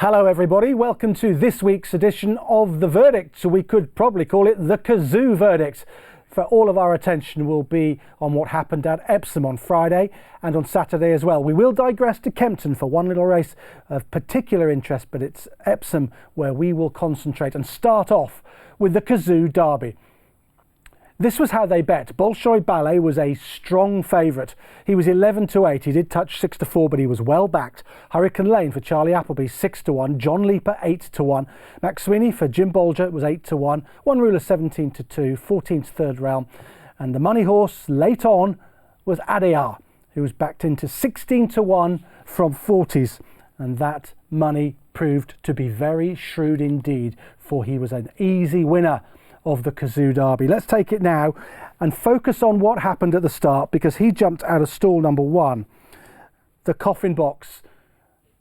Hello everybody, welcome to this week's edition of The Verdict. So we could probably call it the Cazoo Verdict. For all of our attention will be on what happened at Epsom on Friday and on Saturday as well. We will digress to Kempton for one little race of particular interest, but it's Epsom where we will concentrate and start off with the Cazoo Derby. This was how they bet. Bolshoi Ballet was a strong favourite. He was 11-8. He did touch 6-4, but he was well backed. Hurricane Lane for Charlie Appleby 6-1. John Leaper 8-1. Max Sweeney for Jim Bolger was 8-1. One ruler 17-2. 14th third realm. And the money horse late on was Adayar, who was backed into 16-1 from 40s. And that money proved to be very shrewd indeed, for he was an easy winner of the Cazoo Derby. Let's take it now and focus on what happened at the start, because he jumped out of stall number 1, the Coffin Box.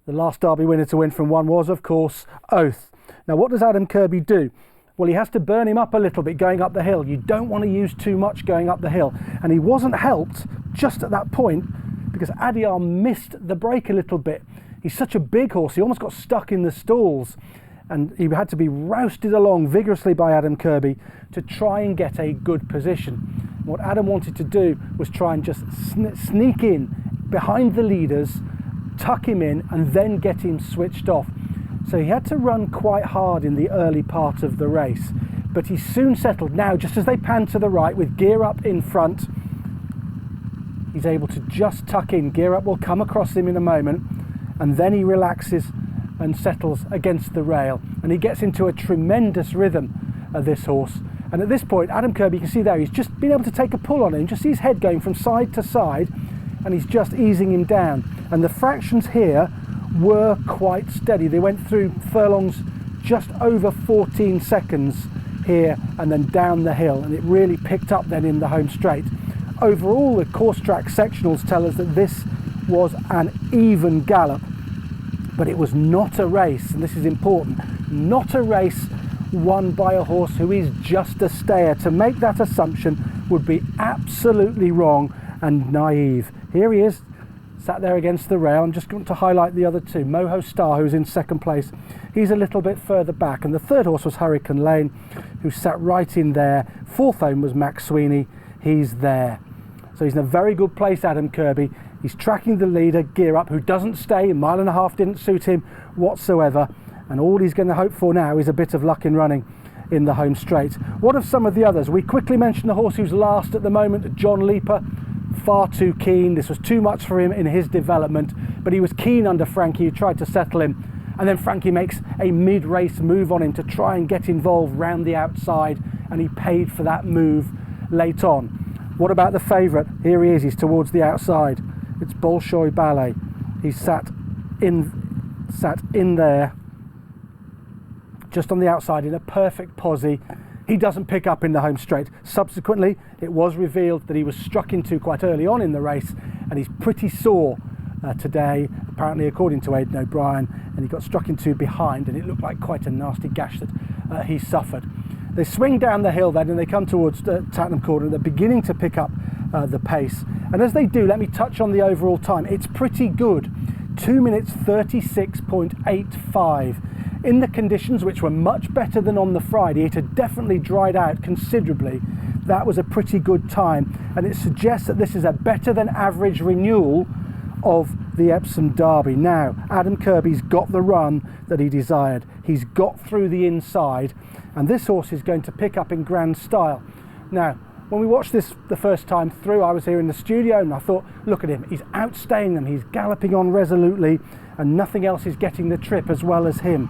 The last Derby winner to win from 1 was, of course, Oath. Now, what does Adam Kirby do? Well, he has to burn him up a little bit going up the hill. You don't want to use too much going up the hill. And he wasn't helped just at that point because Adayar missed the break a little bit. He's such a big horse, he almost got stuck in the stalls. And he had to be rousted along vigorously by Adam Kirby to try and get a good position. What Adam wanted to do was try and just sneak in behind the leaders, tuck him in, and then get him switched off. So he had to run quite hard in the early part of the race, but he soon settled. Now, just as they pan to the right with Gear Up in front, he's able to just tuck in. Gear Up will come across him in a moment, and then he relaxes and settles against the rail, and he gets into a tremendous rhythm of this horse. And at this point, Adam Kirby, you can see there, he's just been able to take a pull on him, just see his head going from side to side, and he's just easing him down. And the fractions here were quite steady. They went through furlongs just over 14 seconds here and then down the hill, and it really picked up then in the home straight. Overall, the course track sectionals tell us that this was an even gallop. But it was not a race, and this is important, not a race won by a horse who is just a stayer. To make that assumption would be absolutely wrong and naive. Here he is, sat there against the rail. I'm just going to highlight the other two. Moho Star, who's in second place, he's a little bit further back. And the third horse was Hurricane Lane, who sat right in there. Fourth home was Max Sweeney, he's there. So he's in a very good place, Adam Kirby. He's tracking the leader, Gear Up, who doesn't stay. A mile and a half didn't suit him whatsoever. And all he's going to hope for now is a bit of luck in running in the home straight. What of some of the others? We quickly mentioned the horse who's last at the moment, John Leaper. Far too keen. This was too much for him in his development. But he was keen under Frankie, who tried to settle him. And then Frankie makes a mid-race move on him to try and get involved round the outside. And he paid for that move late on. What about the favourite? Here he is. He's towards the outside. It's Bolshoi Ballet. He's sat in there, just on the outside in a perfect posse. He doesn't pick up in the home straight. Subsequently, it was revealed that he was struck into quite early on in the race, and he's pretty sore today, apparently, according to Aidan O'Brien, and he got struck into behind, and it looked like quite a nasty gash that he suffered. They swing down the hill then, and they come towards Tattenham Corner. They're beginning to pick up the pace, and as they do, let me touch on the overall time. It's pretty good, 2 minutes 36.85. In the conditions, which were much better than on the Friday, it had definitely dried out considerably. That was a pretty good time, and it suggests that this is a better than average renewal of the Epsom Derby. Now, Adam Kirby's got the run that he desired. He's got through the inside, and this horse is going to pick up in grand style. Now, when we watched this the first time through, I was here in the studio and I thought, look at him, he's outstaying them, he's galloping on resolutely, and nothing else is getting the trip as well as him.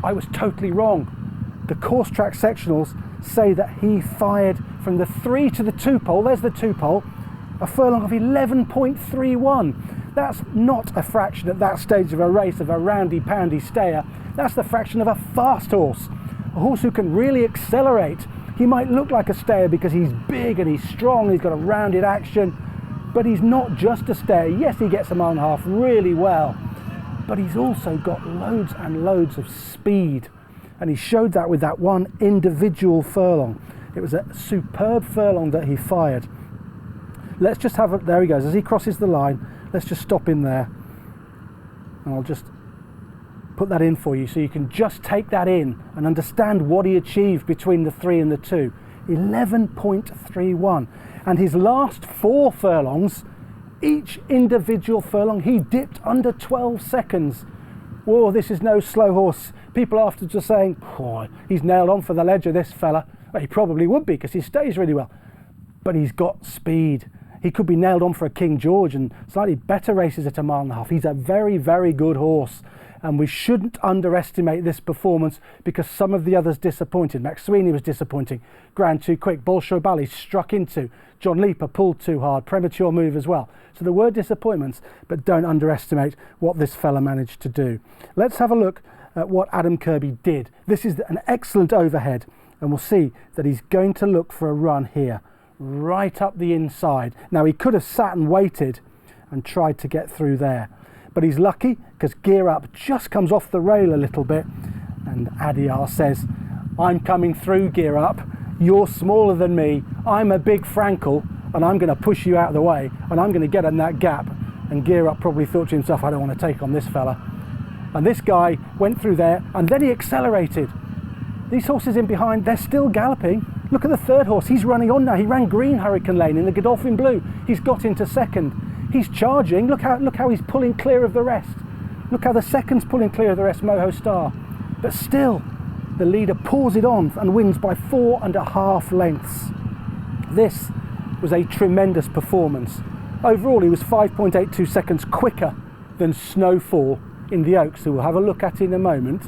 I was totally wrong. The course track sectionals say that he fired from the 3 to the 2 pole, there's the 2 pole, a furlong of 11.31. That's not a fraction at that stage of a race of a roundy-poundy stayer. That's the fraction of a fast horse, a horse who can really accelerate. He might look like a stayer because he's big and he's strong, he's got a rounded action, but he's not just a stayer. Yes, he gets a mile and a half really well, but he's also got loads and loads of speed, and he showed that with that one individual furlong. It was a superb furlong that he fired. Let's just have a, there he goes, as he crosses the line, let's just stop him there, and I'll just put that in for you so you can just take that in and understand what he achieved between the 3 and the 2. 11.31. And his last 4 furlongs, each individual furlong, he dipped under 12 seconds. Whoa, this is no slow horse. People afterwards are saying, oh, he's nailed on for the ledger, this fella. Well, he probably would be because he stays really well. But he's got speed. He could be nailed on for a King George and slightly better races at 1.5 miles. He's a very, very good horse. And we shouldn't underestimate this performance because some of the others disappointed. Max Sweeney was disappointing. Grand too quick. Bolshoi Bally struck into. John Leaper pulled too hard. Premature move as well. So there were disappointments, but don't underestimate what this fella managed to do. Let's have a look at what Adam Kirby did. This is an excellent overhead, and we'll see that he's going to look for a run here, right up the inside. Now, he could have sat and waited and tried to get through there, but he's lucky because Gear Up just comes off the rail a little bit, and Adayar says, I'm coming through, Gear Up. You're smaller than me. I'm a big Frankel, and I'm going to push you out of the way, and I'm going to get in that gap. And Gear Up probably thought to himself, I don't want to take on this fella. And this guy went through there, and then he accelerated. These horses in behind, they're still galloping. Look at the third horse. He's running on now. He ran Green Hurricane Lane in the Godolphin Blue. He's got into second. He's charging. Look how he's pulling clear of the rest. Look how the second's pulling clear of the rest, Moho Star. But still, the leader pours it on and wins by 4.5 lengths. This was a tremendous performance. Overall, he was 5.82 seconds quicker than Snowfall in the Oaks, who we'll have a look at in a moment.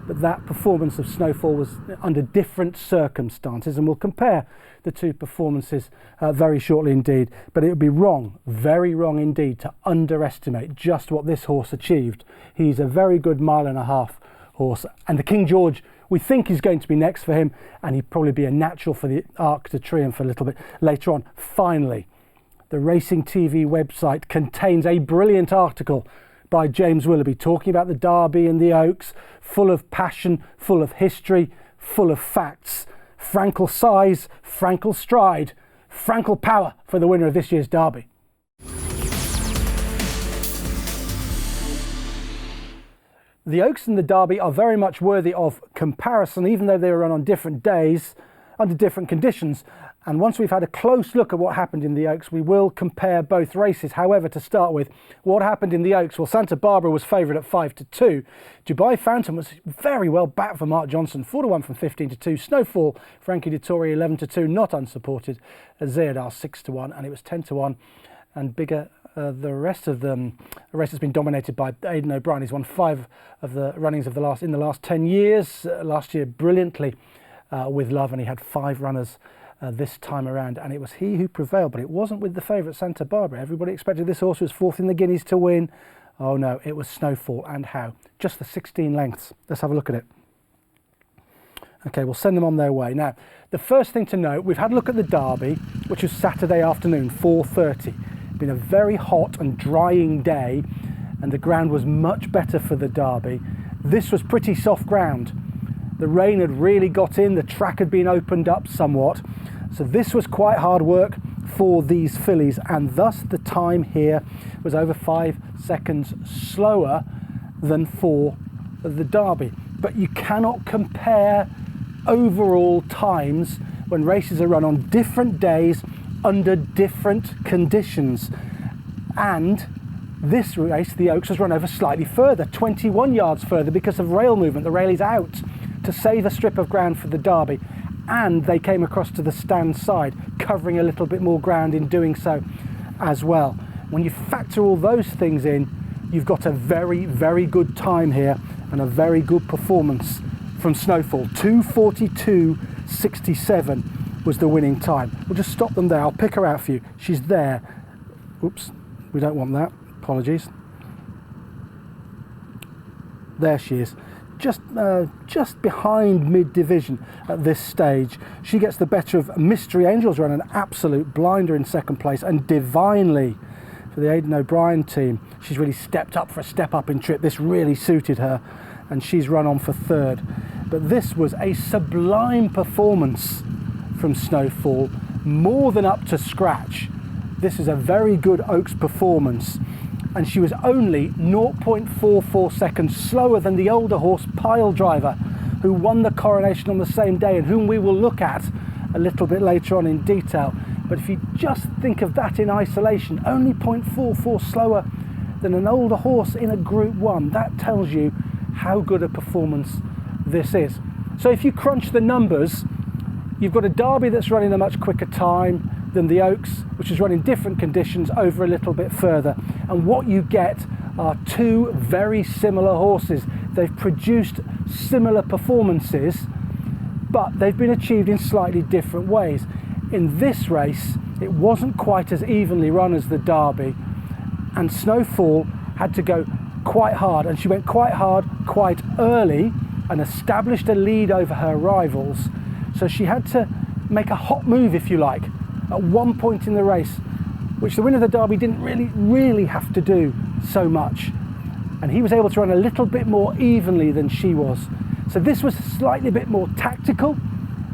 But that performance of Snowfall was under different circumstances, and we'll compare the two performances very shortly indeed. But it would be wrong, very wrong indeed, to underestimate just what this horse achieved. He's a very good 1.5 mile horse, and the King George we think is going to be next for him, and he'd probably be a natural for the Arc de Triomphe a little bit later on. Finally, the Racing TV website contains a brilliant article by James Willoughby talking about the Derby and the Oaks, full of passion, full of history, full of facts. Frankel size, Frankel stride, Frankel power for the winner of this year's Derby. The Oaks and the Derby are very much worthy of comparison, even though they were run on different days, under different conditions. And once we've had a close look at what happened in the Oaks, we will compare both races. However, to start with, what happened in the Oaks? Well, Santa Barbara was favourite at 5-2. Dubai Phantom was very well backed for Mark Johnson, 4-1 from 15-2. Snowfall, Frankie Dettori, 11-2, not unsupported. Adayar, 6-1, and it was 10-1. And bigger, the rest of them, the race has been dominated by Aidan O'Brien. He's won 5 of the runnings of in the last 10 years. Last year, brilliantly with Love, and he had 5 runners this time around, and it was he who prevailed, but it wasn't with the favourite Santa Barbara. Everybody expected this horse was 4th in the Guineas to win. Oh no, it was Snowfall, and how? Just the 16 lengths. Let's have a look at it. Okay, we'll send them on their way. Now, the first thing to note, we've had a look at the Derby, which was Saturday afternoon, 4:30. It's been a very hot and drying day, and the ground was much better for the Derby. This was pretty soft ground. The rain had really got in, the track had been opened up somewhat. So this was quite hard work for these fillies, and thus the time here was over 5 seconds slower than for the Derby. But you cannot compare overall times when races are run on different days under different conditions. And this race, the Oaks, was run over slightly further, 21 yards further because of rail movement. The rail is out to save a strip of ground for the Derby, and they came across to the stand side, covering a little bit more ground in doing so as well. When you factor all those things in, you've got a very, very good time here and a very good performance from Snowfall. 2:42.67 was the winning time. We'll just stop them there. I'll pick her out for you. She's there. Oops, we don't want that. Apologies. There she is. Just behind mid-division at this stage. She gets the better of Mystery Angels, run an absolute blinder in second place, and Divinely for the Aidan O'Brien team. She's really stepped up for a step-up in trip. This really suited her, and she's run on for third. But this was a sublime performance from Snowfall, more than up to scratch. This is a very good Oaks performance. and she was only 0.44 seconds slower than the older horse Pile Driver, who won the Coronation on the same day and whom we will look at a little bit later on in detail. But if you just think of that in isolation, only 0.44 slower than an older horse in a Group 1, that tells you how good a performance this is. So if you crunch the numbers, you've got a Derby that's running a much quicker time than the Oaks, which is running different conditions over a little bit further. And what you get are two very similar horses. They've produced similar performances, but they've been achieved in slightly different ways. In this race, it wasn't quite as evenly run as the Derby, and Snowfall had to go quite hard, and she went quite hard quite early and established a lead over her rivals. So she had to make a hot move, if you like, at one point in the race, which the winner of the Derby didn't really have to do so much. And he was able to run a little bit more evenly than she was. So this was slightly bit more tactical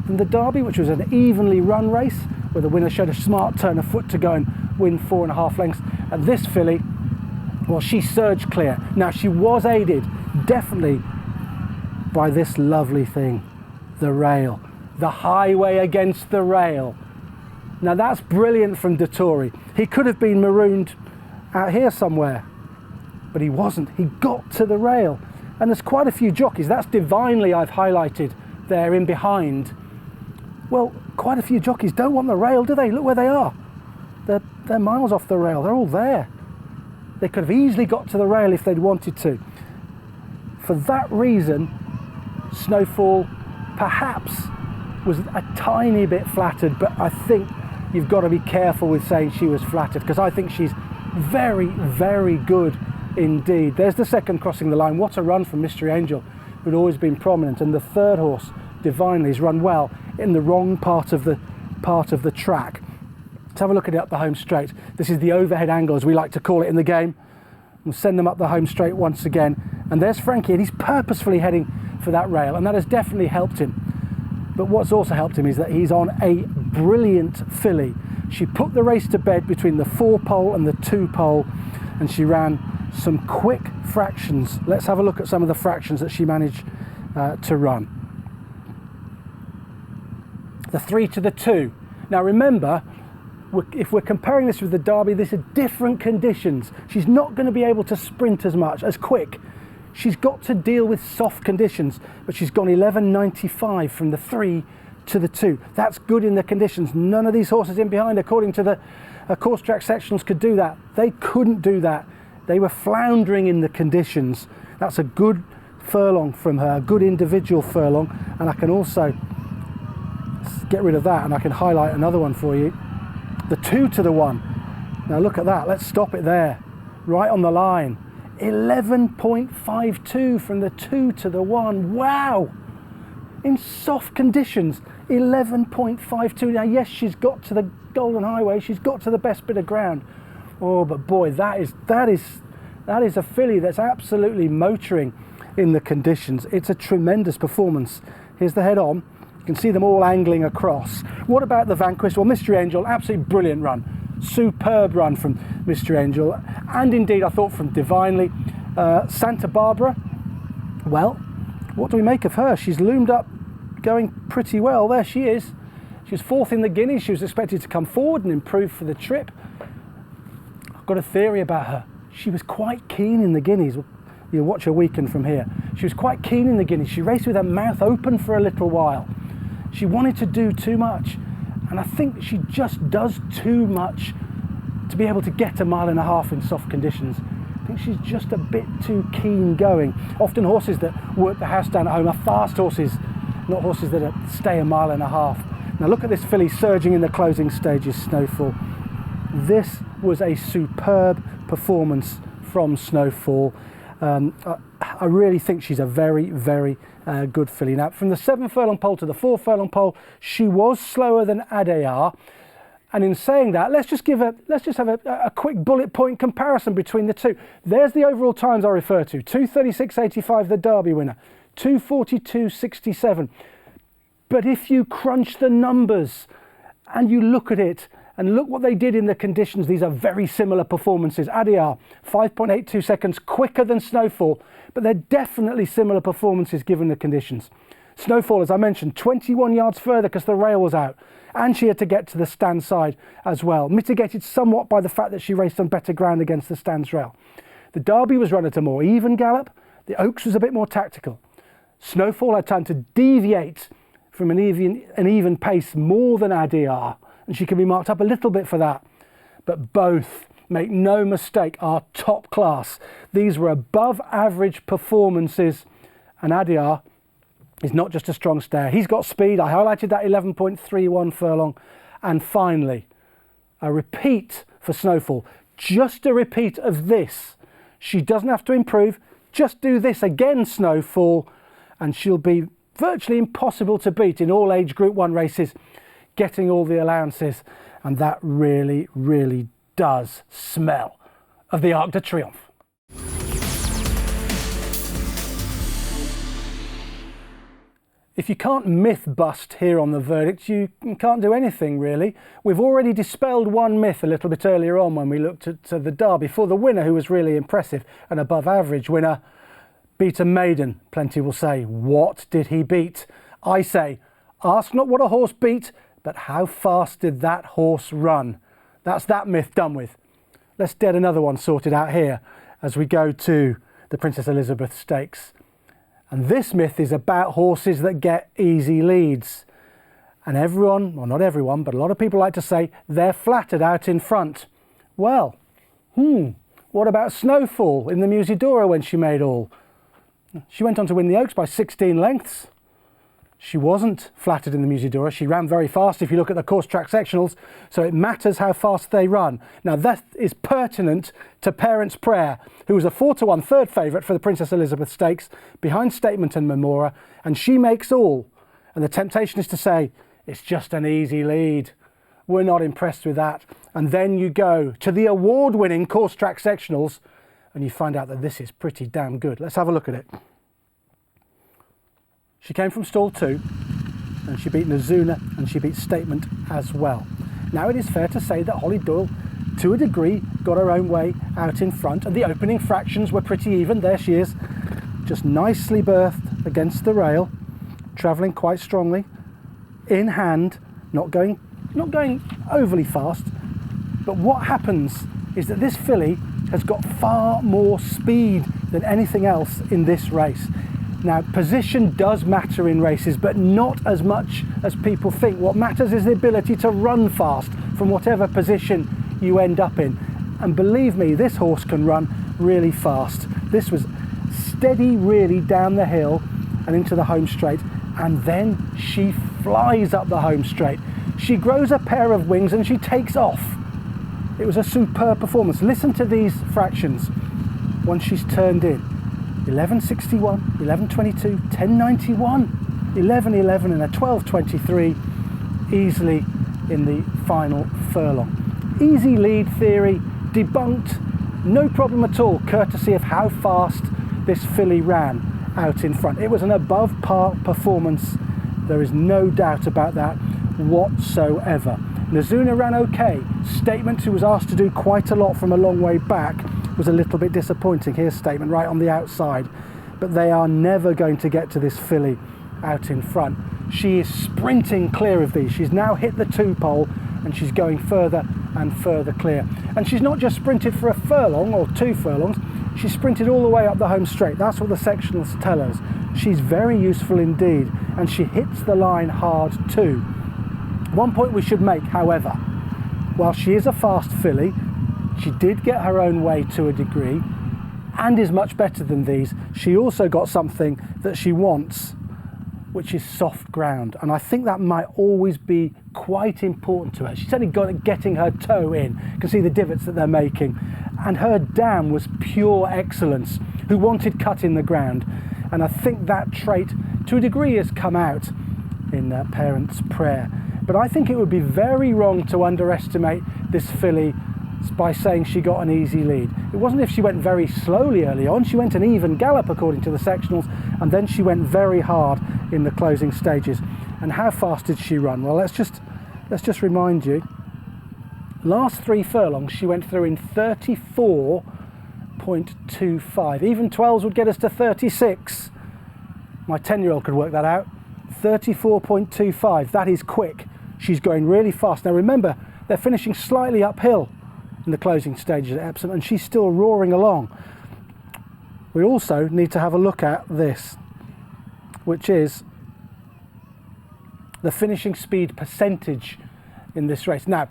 than the Derby, which was an evenly run race, where the winner showed a smart turn of foot to go and win 4.5 lengths. And this filly, well, she surged clear. Now, she was aided, definitely, by this lovely thing, the rail. The highway against the rail. Now, that's brilliant from Dettori. He could have been marooned out here somewhere, but he wasn't. He got to the rail. And there's quite a few jockeys. That's Divinely I've highlighted there in behind. Well, quite a few jockeys don't want the rail, do they? Look where they are. They're miles off the rail. They're all there. They could have easily got to the rail if they'd wanted to. For that reason, Snowfall perhaps was a tiny bit flattered, but I think you've got to be careful with saying she was flattered, because I think she's very, very good indeed. There's the second crossing the line. What a run from Mystery Angel, who'd always been prominent, and the third horse, Divinely's, run well in the wrong part of the track. Let's have a look at it up the home straight. This is the overhead angle, as we like to call it in the game. We'll send them up the home straight once again, and there's Frankie, and he's purposefully heading for that rail, and that has definitely helped him. But what's also helped him is that he's on a brilliant filly. She put the race to bed between the 4-pole and the 2-pole, and she ran some quick fractions. Let's have a look at some of the fractions that she managed to run. The 3 to the 2. Now remember, if we're comparing this with the Derby, these are different conditions. She's not going to be able to sprint as much, as quick. She's got to deal with soft conditions, but she's gone 11.95 from the 3 to the 2. That's good in the conditions. None of these horses in behind, according to the course track sectionals, could do that. They couldn't do that. They were floundering in the conditions. That's a good furlong from her, a good individual furlong. And I can also get rid of that, and I can highlight another one for you. The 2 to the 1. Now look at that. Let's stop it there, right on the line. 11.52 from the 2 to the 1. Wow! In soft conditions, 11.52. Now, yes, she's got to the Golden Highway. She's got to the best bit of ground. Oh, but boy, that is a filly that's absolutely motoring in the conditions. It's a tremendous performance. Here's the head on. You can see them all angling across. What about the Vanquished? Well, Mystery Angel, absolutely brilliant run. Superb run from Mystery Angel, and indeed I thought from Divinely. Santa Barbara, well, what do we make of her? She's loomed up going pretty well. There she is. She was 4th in the Guineas. She was expected to come forward and improve for the trip. I've got a theory about her. She was quite keen in the Guineas. You'll watch her weaken from here. She was quite keen in the Guineas. She raced with her mouth open for a little while. She wanted to do too much. And I think she just does too much to be able to get 1.5 miles in soft conditions. I think she's just a bit too keen going. Often horses that work the house down at home are fast horses, not horses that stay 1.5 miles. Now look at this filly surging in the closing stages, Snowfall. This was a superb performance from Snowfall. I really think she's a very, very good filly. Now, from the 7 furlong pole to the 4 furlong pole, she was slower than Adayar. And in saying that, let's just have a quick bullet point comparison between the two. There's the overall times I refer to: 2:36.85, the Derby winner, 2:42.67. But if you crunch the numbers and you look at it And look what they did in the conditions. These are very similar performances. Adayar, 5.82 seconds quicker than Snowfall, but they're definitely similar performances given the conditions. Snowfall, as I mentioned, 21 yards further because the rail was out, and she had to get to the stand side as well, mitigated somewhat by the fact that she raced on better ground against the stands rail. The Derby was run at a more even gallop. The Oaks was a bit more tactical. Snowfall had time to deviate from an even pace more than Adayar, and she can be marked up a little bit for that. But both, make no mistake, are top class. These were above average performances, and Adayar is not just a strong stare. He's got speed. I highlighted that 11.31 furlong. And finally, a repeat for Snowfall. Just a repeat of this. She doesn't have to improve. Just do this again, Snowfall, and she'll be virtually impossible to beat in all age Group 1 races, getting all the allowances. And that really, really does smell of the Arc de Triomphe. If you can't myth bust here on the verdict, you can't do anything really. We've already dispelled one myth a little bit earlier on when we looked at the Derby. For the winner, who was really impressive, an above average winner, beat a maiden. Plenty will say, what did he beat? I say, ask not what a horse beat, but how fast did that horse run? That's that myth done with. Let's get another one sorted out here as we go to the Princess Elizabeth Stakes. And this myth is about horses that get easy leads. And everyone, well not everyone, but a lot of people like to say they're flattered out in front. Well, what about Snowfall in the Musidora when she made all? She went on to win the Oaks by 16 lengths. She wasn't flattered in the Musidora. She ran very fast if you look at the course track sectionals, so it matters how fast they run. Now that is pertinent to Parents' Prayer, who was a 4-1 third favourite for the Princess Elizabeth Stakes, behind Statement and Memora, and she makes all. And the temptation is to say, it's just an easy lead. We're not impressed with that. And then you go to the award-winning course track sectionals, and you find out that this is pretty damn good. Let's have a look at it. She came from stall 2, and she beat Nazuna, and she beat Statement as well. Now it is fair to say that Holly Doyle, to a degree, got her own way out in front, and the opening fractions were pretty even. There she is, just nicely berthed against the rail, travelling quite strongly, in hand, not going overly fast. But what happens is that this filly has got far more speed than anything else in this race. Now, position does matter in races, but not as much as people think. What matters is the ability to run fast from whatever position you end up in. And believe me, this horse can run really fast. This was steady really down the hill and into the home straight, and then she flies up the home straight. She grows a pair of wings and she takes off. It was a superb performance. Listen to these fractions once she's turned in. 11.61, 11.22, 10.91, 11.11 and a 12.23 easily in the final furlong. Easy lead theory debunked, no problem at all, courtesy of how fast this filly ran out in front. It was an above par performance, there is no doubt about that whatsoever. Nazuna ran okay. Statement, who was asked to do quite a lot from a long way back, was a little bit disappointing. Here's Statement right on the outside, but they are never going to get to this filly out in front. She is sprinting clear of these. She's now hit the 2 pole and she's going further and further clear. And she's not just sprinted for a furlong or 2 furlongs, she's sprinted all the way up the home straight. That's what the sectionals tell us. She's very useful indeed, and she hits the line hard too. One point we should make, however, while she is a fast filly, she did get her own way to a degree and is much better than these. She also got something that she wants, which is soft ground. And I think that might always be quite important to her. She's only got it getting her toe in. You can see the divots that they're making. And her dam was pure excellence, who wanted cut in the ground. And I think that trait, to a degree, has come out in Parents' Prayer. But I think it would be very wrong to underestimate this filly by saying she got an easy lead. It wasn't if she went very slowly early on. She went an even gallop according to the sectionals, and then she went very hard in the closing stages. And how fast did she run? Well, let's just remind you. Last 3 furlongs she went through in 34.25. Even 12s would get us to 36. My 10-year-old could work that out. 34.25, that is quick. She's going really fast. Now remember, they're finishing slightly uphill in the closing stages at Epsom, and she's still roaring along. We also need to have a look at this, which is the finishing speed percentage in this race. Now,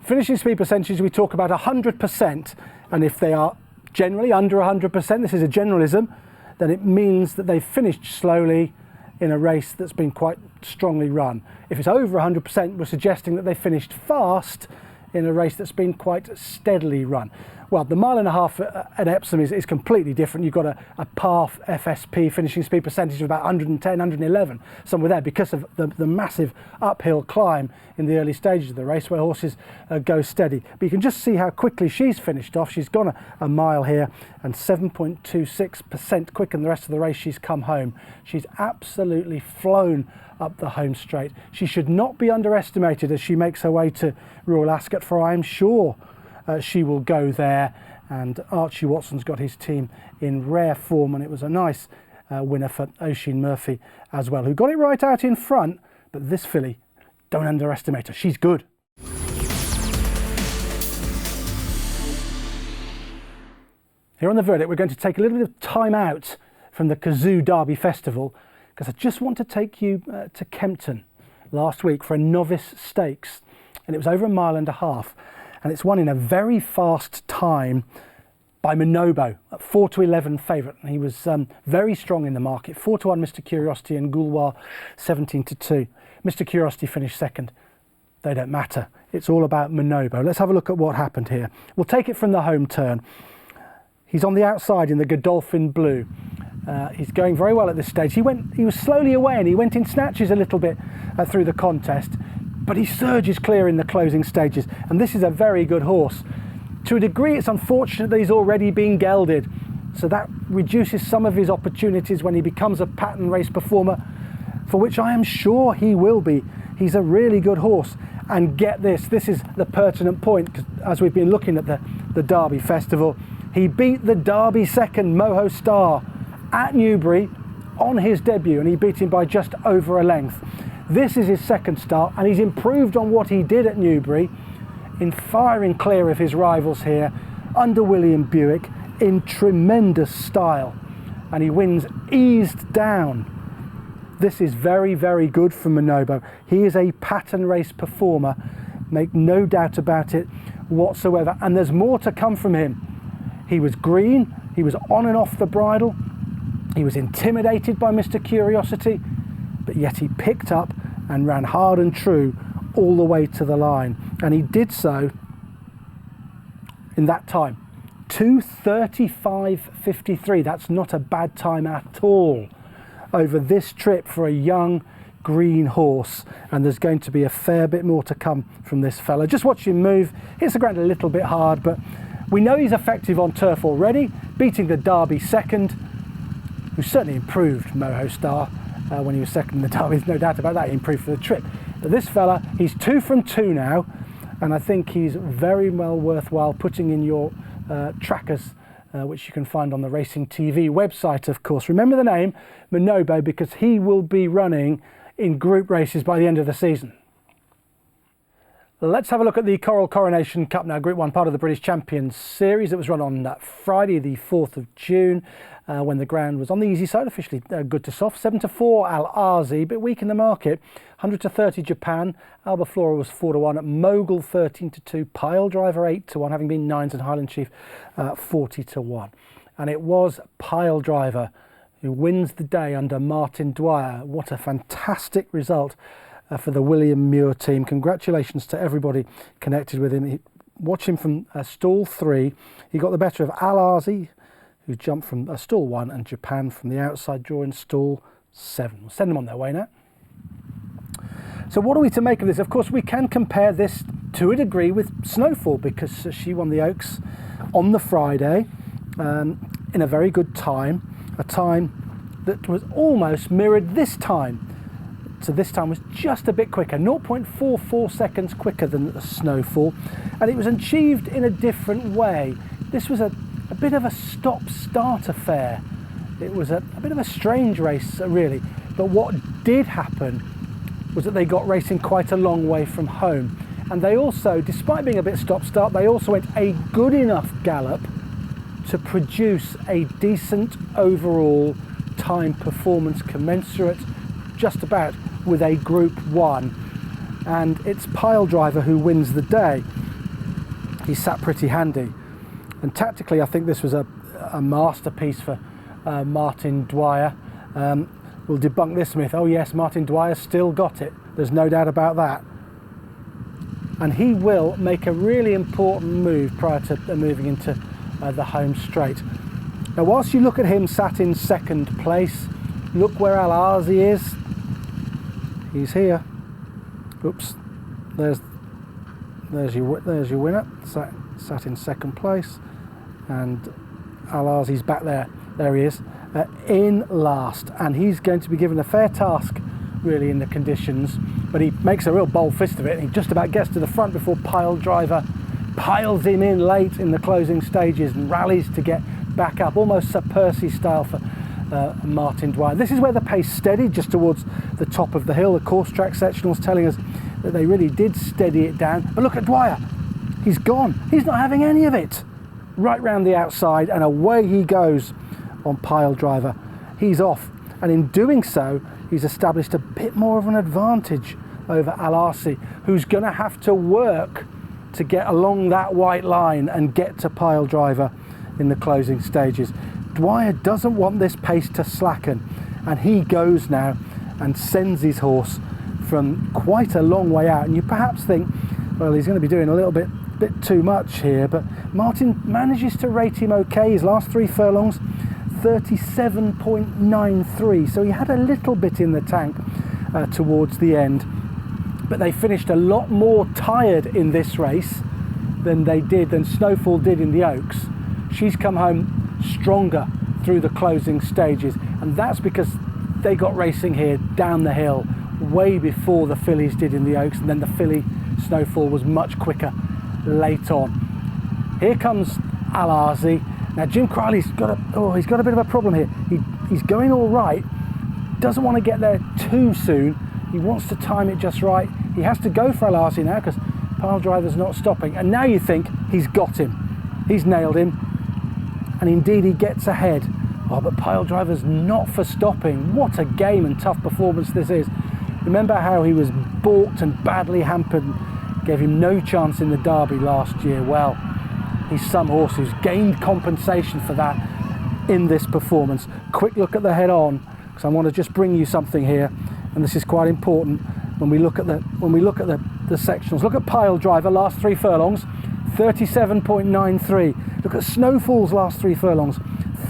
finishing speed percentage, we talk about 100%, and if they are generally under 100%, this is a generalism, then it means that they've finished slowly in a race that's been quite strongly run. If it's over 100%, we're suggesting that they finished fast in a race that's been quite steadily run. Well, the 1.5 miles at Epsom is completely different. You've got a par FSP finishing speed percentage of about 110, 111, somewhere there, because of the massive uphill climb in the early stages of the race where horses go steady. But you can just see how quickly she's finished off. She's gone a mile here and 7.26% quicker than the rest of the race. She's come home. She's absolutely flown up the home straight. She should not be underestimated as she makes her way to Royal Ascot, for I am sure she will go there. And Archie Watson's got his team in rare form, and it was a nice winner for Oisin Murphy as well, who got it right out in front. But this filly, don't underestimate her, she's good. Here on The Verdict, we're going to take a little bit of time out from the Cazoo Derby Festival, because I just want to take you to Kempton last week for a novice stakes, and it was over 1.5 miles, and it's won in a very fast time by Manobo, at 4-11 favourite, and he was very strong in the market. 4-1 Mr Curiosity and Gouloir 17-2. Mr Curiosity finished second. They don't matter. It's all about Manobo. Let's have a look at what happened here. We'll take it from the home turn. He's on the outside in the Godolphin Blue. He's going very well at this stage. He was slowly away, and he went in snatches a little bit through the contest, but he surges clear in the closing stages, and this is a very good horse. To a degree, it's unfortunate that he's already been gelded, so that reduces some of his opportunities when he becomes a pattern race performer, for which I am sure he will be. He's a really good horse, and get this is the pertinent point, 'cause as we've been looking at the Derby Festival, he beat the Derby second, Moho Star, at Newbury on his debut, and he beat him by just over a length. This is his second start, and he's improved on what he did at Newbury in firing clear of his rivals here under William Buick in tremendous style, and he wins eased down. This is very, very good for Manobo. He is a pattern race performer, make no doubt about it whatsoever, and there's more to come from him. He was green, he was on and off the bridle, he was intimidated by Mr Curiosity, but yet he picked up and ran hard and true all the way to the line, and he did so in that time, 2:35.53. That's not a bad time at all over this trip for a young green horse, and there's going to be a fair bit more to come from this fella. Just watch him move. Hits the ground a little bit hard, but we know he's effective on turf already, beating the Derby second, who certainly improved Moho Star when he was second in the Derby. There's no doubt about that. He improved for the trip. But this fella, he's 2 from 2 now, and I think he's very well worthwhile putting in your trackers, which you can find on the Racing TV website, of course. Remember the name, Manobo, because he will be running in group races by the end of the season. Let's have a look at the Coronation Cup now, Group 1, part of the British Champions Series. It was run on Friday, the 4th of June, when the ground was on the easy side, officially good to soft. 7-4 Al Arzi, a bit weak in the market. 100-30 Japan. Alba Flora was 4-1. Mogul 13-2. Pile Driver 8-1, having been 9s, and Highland Chief 40-1. And it was Pile Driver who wins the day under Martin Dwyer. What a fantastic result for the William Muir team. Congratulations to everybody connected with him. Watch him from stall 3. He got the better of Al Arzi, who jumped from stall 1, and Japan from the outside draw in stall 7. We'll send them on their way now. So what are we to make of this? Of course, we can compare this to a degree with Snowfall, because she won the Oaks on the Friday in a very good time, a time that was almost mirrored this time. so this time was just a bit quicker, 0.44 seconds quicker than the Snowfall, and it was achieved in a different way. This was a bit of a stop-start affair. It was a bit of a strange race, really, but what did happen was that they got racing quite a long way from home, and they also, despite being a bit stop-start, they also went a good enough gallop to produce a decent overall time performance commensurate just about with a Group 1, and it's Piledriver who wins the day. He sat pretty handy, and tactically I think this was a masterpiece for Martin Dwyer. We'll debunk this myth. Oh yes, Martin Dwyer still got it, there's no doubt about that, and he will make a really important move prior to moving into the home straight. Now whilst you look at him sat in second place, look where Al-Azi is. He's here. Oops, there's your winner, sat in second place, and Al-Azi's back there. There he is, in last, and he's going to be given a fair task really in the conditions, but he makes a real bold fist of it, and he just about gets to the front before Piledriver piles him in late in the closing stages and rallies to get back up, almost Sir Percy style for Martin Dwyer. This is where the pace steadied just towards the top of the hill. The course track sectionals telling us that they really did steady it down, but look at Dwyer, he's gone, he's not having any of it. Right round the outside, and away he goes on Piledriver. He's off, and in doing so he's established a bit more of an advantage over Al-Azi, who's going to have to work to get along that white line and get to Piledriver in the closing stages. Dwyer doesn't want this pace to slacken, and he goes now and sends his horse from quite a long way out, and you perhaps think, well, he's going to be doing a little bit too much here, but Martin manages to rate him okay. His last 3 furlongs, 37.93, so he had a little bit in the tank towards the end, but they finished a lot more tired in this race than Snowfall did in the Oaks. She's come home stronger through the closing stages, and that's because they got racing here down the hill way before the fillies did in the Oaks, and then the filly Snowfall was much quicker late on. Here comes Al-Azi. Now Jim Crowley's got a bit of a problem here. He's going all right, doesn't want to get there too soon. He wants to time it just right. He has to go for Al-Azi now because Piledriver's not stopping, and now you think he's got him, he's nailed him, and indeed he gets ahead. Oh, but Piledriver's not for stopping. What a game and tough performance this is. Remember how he was balked and badly hampered, gave him no chance in the Derby last year. Well, he's some horse who's gained compensation for that in this performance. Quick look at the head on, because I want to just bring you something here, and this is quite important when we look at the sectionals. Look at Piledriver, last 3 furlongs, 37.93. Look at Snowfall's last 3 furlongs,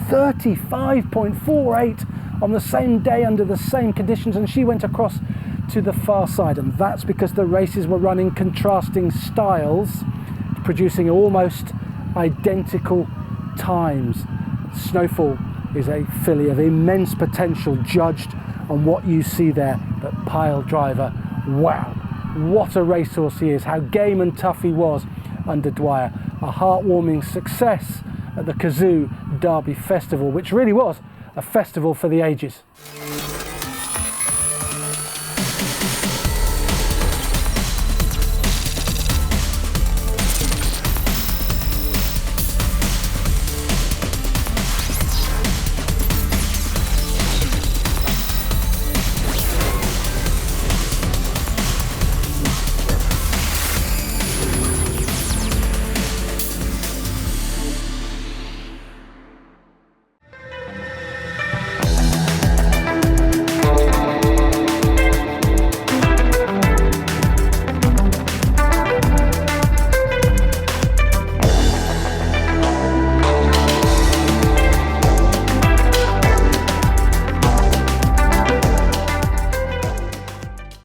35.48 on the same day under the same conditions, and she went across to the far side, and that's because the races were running contrasting styles, producing almost identical times. Snowfall is a filly of immense potential judged on what you see there, but Piledriver, wow, what a racehorse he is, how game and tough he was under Dwyer. A heartwarming success at the Cazoo Derby Festival, which really was a festival for the ages.